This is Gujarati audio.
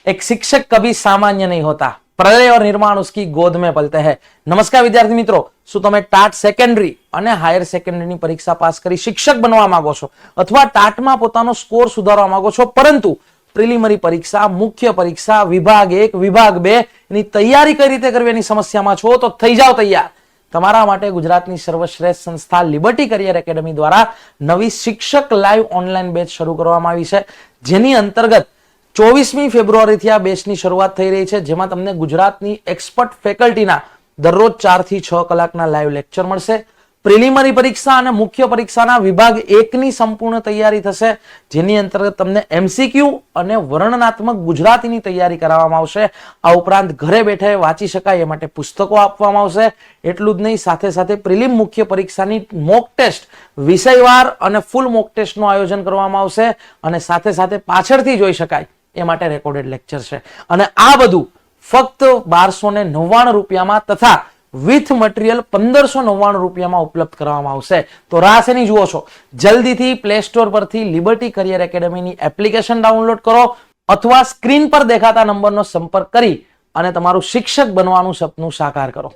एक शिक्षक कभी सामान्य नहीं होता, प्रलय और निर्माण उसकी गोद में पलते हैं। नमस्कार विद्यार्थी मित्रों, શું તમે ટાટ સેકન્ડરી અને હાયર સેકન્ડરીની પરીક્ષા પાસ કરી શિક્ષક બનવા માંગો છો અથવા ટાટમાં પોતાનો સ્કોર સુધારવા માંગો છો, પરંતુ પ્રિલિમરી પરીક્ષા, મુખ્ય પરીક્ષા, વિભાગ 1, વિભાગ 2 ની તૈયારી કઈ રીતે કરવી એની સમસ્યામાં છો તો થઈ જાઓ તૈયાર। તમારા માટે ગુજરાતની સર્વશ્રેષ્ઠ સંસ્થા લિબર્ટી કરિયર એકેડમી દ્વારા નવી શિક્ષક લાઈવ ઓનલાઈન બેચ શરૂ કરવામાં આવી છે, જેની અંતર્ગત 24મી ફેબ્રુઆરીથી આ બેચની શરૂઆત થઈ રહી છે, જેમાં તમને ગુજરાતની એક્સપર્ટ ફેકલ્ટીના દરરોજ 4 થી 6 કલાકના લાઈવ લેક્ચર મળશે। પ્રિલિમરી પરીક્ષા અને મુખ્ય પરીક્ષાના વિભાગ 1 ની સંપૂર્ણ તૈયારી થશે, જેની અંતર્ગત તમને એમસીક્યુ અને વર્ણનાત્મક ગુજરાતીની તૈયારી કરાવવામાં આવશે। આ ઉપરાંત ઘરે બેઠે વાંચી શકાય એ માટે પુસ્તકો આપવામાં આવશે। એટલું જ નહીં, સાથે સાથે પ્રિલિમ મુખ્ય પરીક્ષાની મોક ટેસ્ટ વિષયવાર અને ફૂલ મોક ટેસ્ટનું આયોજન કરવામાં આવશે અને સાથે સાથે પાછળથી જોઈ શકાય એ માટે રેકોર્ડેડ લેક્ચર છે। અને આ બધું ફક્ત 1299 રૂપિયામાં તથા વિથ મટીરિયલ 1599 રૂપિયામાં ઉપલબ્ધ કરવામાં આવશે। તો રાહ શેની જુઓ છો? જલ્દીથી પ્લે સ્ટોર પરથી લિબર્ટી કરિયર એકેડમીની એપ્લિકેશન ડાઉનલોડ કરો અથવા સ્ક્રીન પર દેખાતા નંબરનો સંપર્ક કરી અને તમારું શિક્ષક બનવાનું સપનું સાકાર કરો।